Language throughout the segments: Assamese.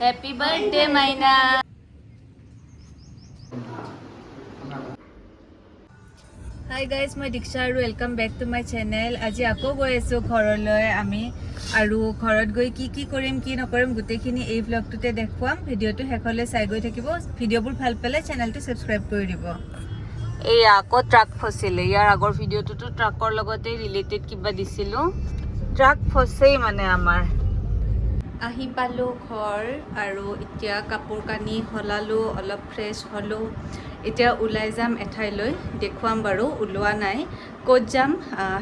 Happy birthday Maina. Hi guys, মই দীক্ষা আৰু welcome back to my channel. আজি আকৌ গৈ আছোঁ ঘৰলৈ আমি, আৰু ঘৰত গৈ কি কি কৰিম কি নকৰিম গোটেইখিনি এই ভ্লগটোতে দেখুৱাম। ভিডিঅ'টো শেষলৈ চাই গৈ থাকিব। ভিডিঅ'বোৰ ভাল পালে চেনেলটো ছাবস্ক্ৰাইব কৰি দিব। এই আকৌ ট্ৰাক ফচিলে। ইয়াৰ আগৰ ভিডিঅ'টোতো ট্ৰাকৰ লগতে ৰিলেটেড কিবা দিছিলোঁ। ট্ৰাক ফচেই মানে আমাৰ। আহি পালোঁ ঘৰ, আৰু এতিয়া কাপোৰ কানি সলালোঁ, অলপ ফ্ৰেছ হ'লোঁ। এতিয়া ওলাই যাম এঠাইলৈ, দেখুৱাম বাৰু, ওলোৱা নাই। ক'ত যাম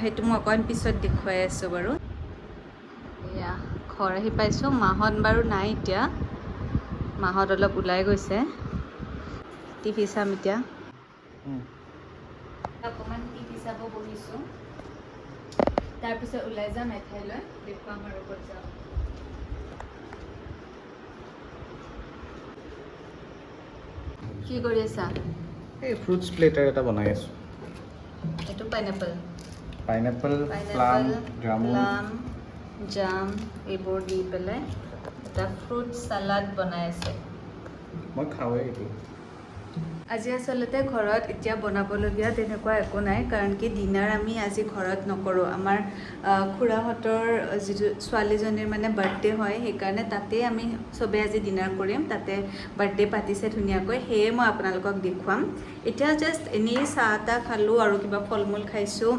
সেইটো মই অকণমান পিছত দেখুৱাই আছোঁ বাৰু। এয়া ঘৰ আহি পাইছোঁ। মাহঁত বাৰু নাই এতিয়া, মাহঁত অলপ ওলাই গৈছে। টিভি চাম এতিয়া, অকণমান টিভি চাব বহিছোঁ। তাৰপিছত ওলাই যাম এঠাইলৈ, দেখুৱাম আৰু ক'ত যাম। কি কৰি আছা? এই ফ্ৰুটছ প্লেটাৰ এটা বনাই আছোঁ। এইটো পাইনাপল, পাইনাপল, প্লাম, প্লাম, জাম এইবোৰ দি পেলাই এটা ফ্ৰুট চালাড বনাই আছে। মই খাওঁৱেই এইটো। আজি আচলতে ঘৰত এতিয়া বনাবলগীয়া তেনেকুৱা একো নাই, কাৰণ কি ডিনাৰ আমি আজি ঘৰত নকৰোঁ। আমাৰ খুৰাহঁতৰ যিটো ছোৱালীজনীৰ মানে বাৰ্থডে হয়, সেইকাৰণে তাতেই আমি চবেই আজি ডিনাৰ কৰিম। তাতে বাৰ্থডে পাতিছে ধুনীয়াকৈ, সেয়ে মই আপোনালোকক দেখুৱাম। এতিয়া জাষ্ট এনেই চাহ তাহ খালোঁ আৰু কিবা ফল মূল খাইছোঁ,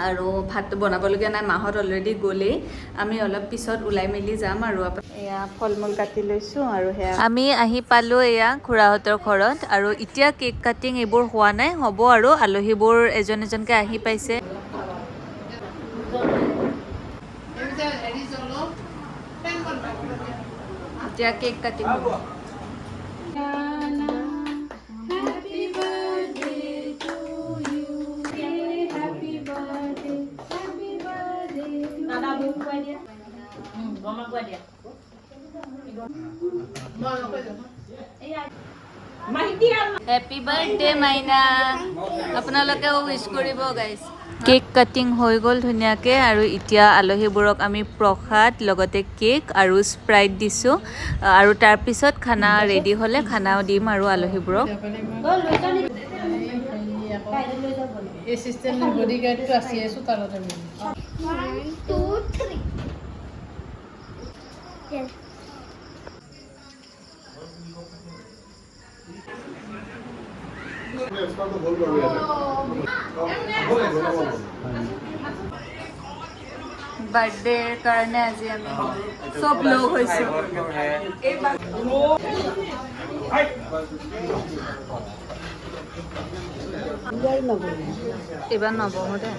আৰু ভাত বনাবলগীয়া নাই। মাহঁত অলৰেডি গ'লেই, আমি অলপ পিছত ওলাই মেলি যাম আৰু। এয়া ফল মূল কাটি লৈছোঁ, আৰু সেয়া আমি আহি পালোঁ এয়া খুৰাহঁতৰ ঘৰত। আৰু এতিয়া কেক কাটিং এইবোৰ হোৱা নাই, হ'ব আৰু। আলহীবোৰ এজন এজনকৈ আহি পাইছে। এতিয়া কেক কাটিং হ'ব। হেপী বাৰ্থডে মাইনা, আপোনালোকেও উইচ কৰিব গাইজ। কেক কাটিং হৈ গ'ল ধুনীয়াকৈ, আৰু এতিয়া আলহীবোৰক আমি প্ৰসাদ লগতে কেক আৰু স্প্ৰাইট দিছোঁ। আৰু তাৰপিছত খানা ৰেডি হ'লে খানাও দিম আৰু আলহীবোৰক। এই চিষ্টেমৰ বডিগাৰ্ডটো আছে চোতালতে। বাৰ্থডেৰ কাৰণে আজি আমি চব লগ হৈছোঁ। এইবাৰ নবহো দে।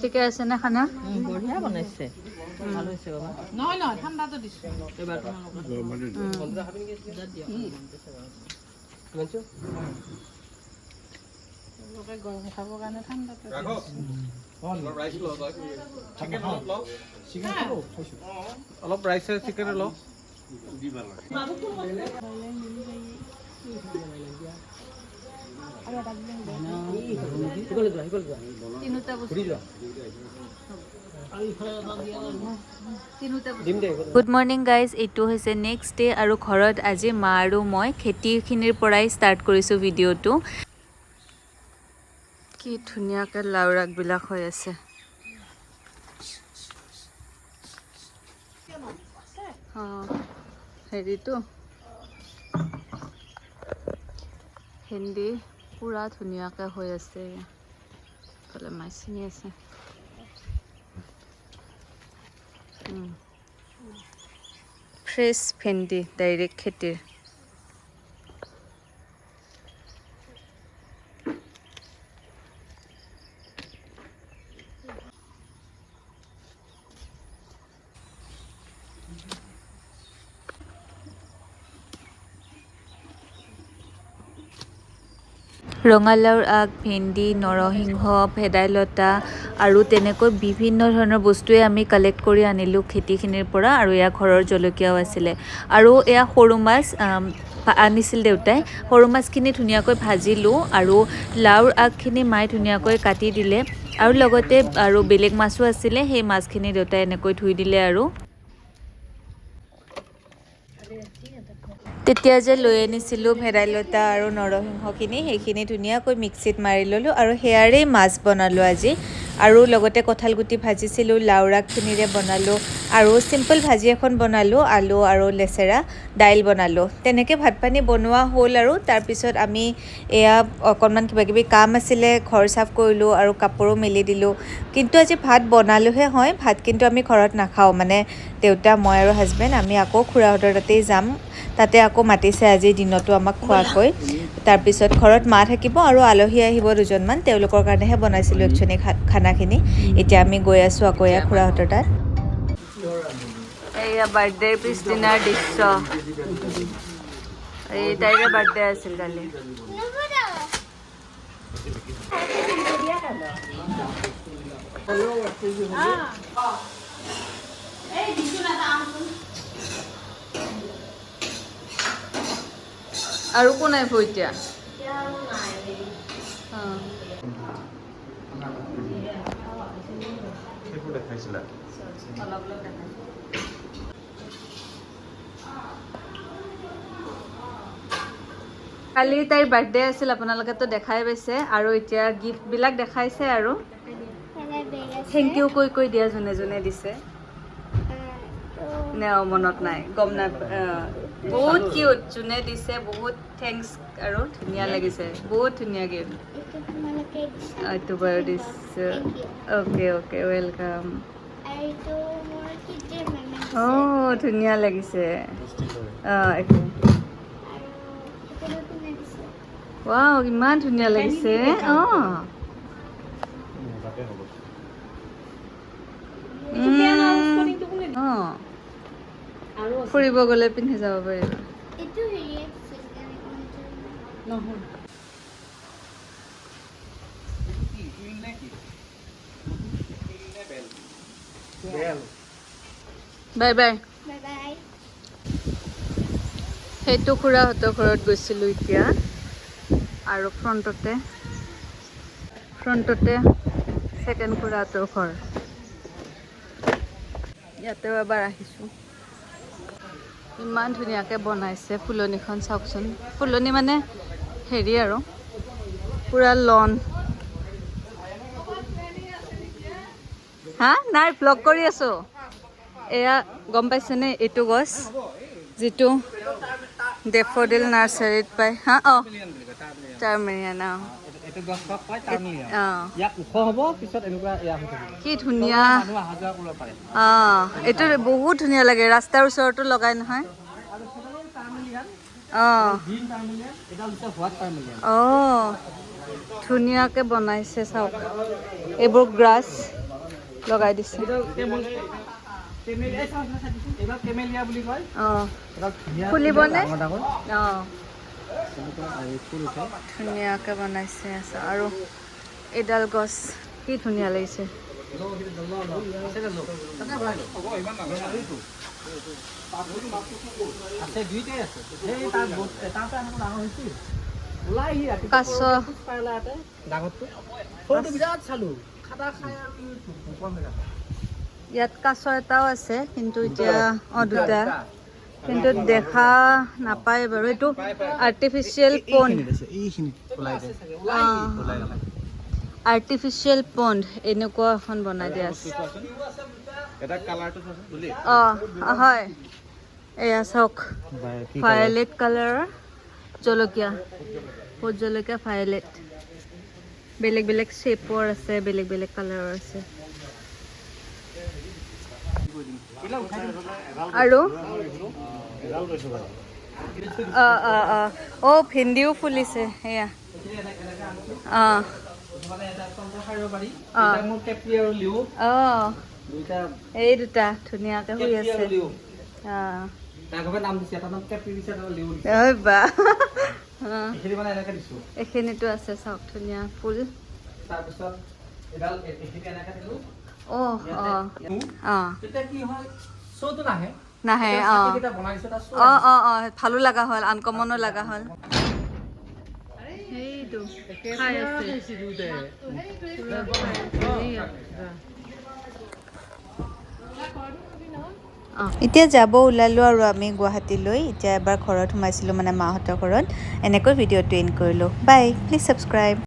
ঠিকে আছে নে খানা? বঢ়িয়া বনাইছে, ভাল হৈছে বাবা। নহয় নহয়, ঠাণ্ডাটো দিছোঁ এইবাৰ তোমালোকে গৰম খাবৰ কাৰণে ঠাণ্ডাটো অলপ ৰাইচ চিকেন লওঁ। গুড মৰ্ণিং গাইজ, এইটো হৈছে নেক্সট ডে, আৰু ঘৰত আজি মা আৰু মই খেতিখিনিৰ পৰাই ষ্টাৰ্ট কৰিছোঁ ভিডিঅ'টো। কি ধুনীয়াকৈ লাও আগবিলাক হৈ আছে। হেৰিটো ভেন্দি পুৰা ধুনীয়াকৈ হৈ আছে। এইফালে মাছ ছিঙি আছে। ফ্ৰেছ ভেন্দি ডাইৰেক্ট খেতিৰ। ৰঙালাওৰ আগ, ভেন্দি, নৰসিংহ, ভেদাইলতা আৰু তেনেকৈ বিভিন্ন ধৰণৰ বস্তুৱে আমি কালেক্ট কৰি আনিলোঁ খেতিখিনিৰ পৰা। আৰু এয়া ঘৰৰ জলকীয়াও আছিলে, আৰু এয়া সৰু মাছ আনিছিল দেউতাই। সৰু মাছখিনি ধুনীয়াকৈ ভাজিলোঁ, আৰু লাওৰ আগখিনি মায়ে ধুনীয়াকৈ কাটি দিলে। আৰু লগতে আৰু বেলেগ মাছো আছিলে, সেই মাছখিনি দেউতাই এনেকৈ ধুই দিলে আৰু তেতিয়া যে লৈ আনিছিলোঁ ভেদাইলতা আৰু নৰসিংহখিনি, সেইখিনি ধুনীয়াকৈ মিক্সিত মাৰি ল'লোঁ আৰু সেয়াৰেই মাছ বনালোঁ আজি। আৰু লগতে কঁঠালগুটি ভাজিছিলোঁ, লাওৰা আগখিনিৰে বনালোঁ আৰু চিম্পল ভাজি এখন বনালোঁ, আলু আৰু লেচেৰা, দাইল বনালোঁ। তেনেকৈ ভাত পানী বনোৱা হ'ল আৰু তাৰপিছত আমি এয়া অকণমান কিবাকিবি কাম আছিলে, ঘৰ চাফ কৰিলোঁ আৰু কাপোৰো মেলি দিলোঁ। কিন্তু আজি ভাত বনালোঁহে হয়, ভাত কিন্তু আমি ঘৰত নাখাওঁ, মানে দেউতা, মই আৰু হাজবেণ্ড আমি আকৌ খুৰাহঁতৰ তাতেই যাম। তাতে আকৌ মাতিছে আজি দিনতো আমাক খোৱাকৈ। তাৰপিছত ঘৰত মা থাকিব আৰু আলহী আহিব দুজনমান, তেওঁলোকৰ কাৰণেহে বনাইছিলোঁ একচুৱেলি খানাখিনি। এতিয়া আমি গৈ আছোঁ আকৌ এয়া খুৰাহঁতৰ তাত। এয়া বাৰ্থডেৰ পিছদিনাৰ দৃশ্য। এই তাইৰে বাৰ্থডে আছিল কালি। আৰু কোন আহিব এতিয়া? কালি তাইৰ বাৰ্থডে আছিল, আপোনালোকেতো দেখাই পাইছে, আৰু এতিয়া গিফ্টবিলাক দেখাইছে আৰু থেংক ইউ কৈ দিয়া যোনে যোনে দিছে। নে মনত নাই, গম নাপায়। বহুত কিউট, যোনে দিছে বহুত থেংকছ আৰু ধুনীয়া লাগিছে, বহুত ধুনীয়া গিফ্ট। এইটো বাৰু দিছে। Okay okay, welcome. অঁ ধুনীয়া লাগিছে। ৱাও, ইমান ধুনীয়া লাগিছে। অঁ ফুৰিব গ'লে পিন্ধি যাব পাৰিব। Bye bye. সেইটো খুৰাহঁতৰ ঘৰত গৈছিলোঁ এতিয়া, আৰু ফ্ৰণ্টতে ছেকেণ্ড খুৰাহঁতৰ ঘৰ। ইয়াতেও এবাৰ আহিছোঁ। ইমান ধুনীয়াকৈ বনাইছে ফুলনিখন, চাওকচোন। ফুলনি মানে হেৰি আৰু পুৰা লন। হা নাই, ব্লগ কৰি আছোঁ। এয়া গম পাইছেনে, এইটো গছ যিটো ডেফোডিল নাৰ্চাৰীত পায়। হা অঁ টাৰ্মেৰিয়ান। কি ধুনীয়া। এইটো বহুত ধুনীয়া লাগে, ৰাস্তাৰ ওচৰতো লগাই নহয়। ধুনীয়াকৈ বনাইছে, চাওক। এইবোৰ গ্ৰাছ লগাই দিছে। ফুলিবনে? অঁ ধুনীয়াকৈ বনাইছে। আৰু এইডাল গছ কি ধুনীয়া লাগিছে। কাছ, ইয়াত কাছ এটাও আছে, কিন্তু এতিয়া দুটা, কিন্তু দেখা নাপায় বাৰু। এইটো আৰ্টিফিচিয়েল পণ্ড, আৰ্টিফিচিয়েল পণ্ড এনেকুৱা এখন বনাই দিয়া আছে। অঁ হয়, এয়া চাওক, ভায়লেট কালাৰৰ জলকীয়া, ভোট জলকীয়া ভায়লেট। বেলেগ বেলেগ শ্বেপৰ আছে, বেলেগ বেলেগ কালাৰৰ আছে। আৰু ভেন্দিও ফুলিছে, সেয়া। এই দুটা ধুনীয়াকে শুই আছে। এইখিনিতো আছে, চাওক, ধুনীয়া ফুল। নাহে। ভালো লগা হ'ল, আনকমনো লগা হ'ল। এইটো খাই আছে এতিয়া যাব ওলালোঁ আৰু আমি গুৱাহাটীলৈ এতিয়া এবাৰ ঘৰত সোমাইছিলোঁ মানে মাহঁতৰ ঘৰত এনেকৈ ভিডিঅ'টো এণ্ড কৰিলোঁ বাই প্লিজ ছাবস্ক্ৰাইব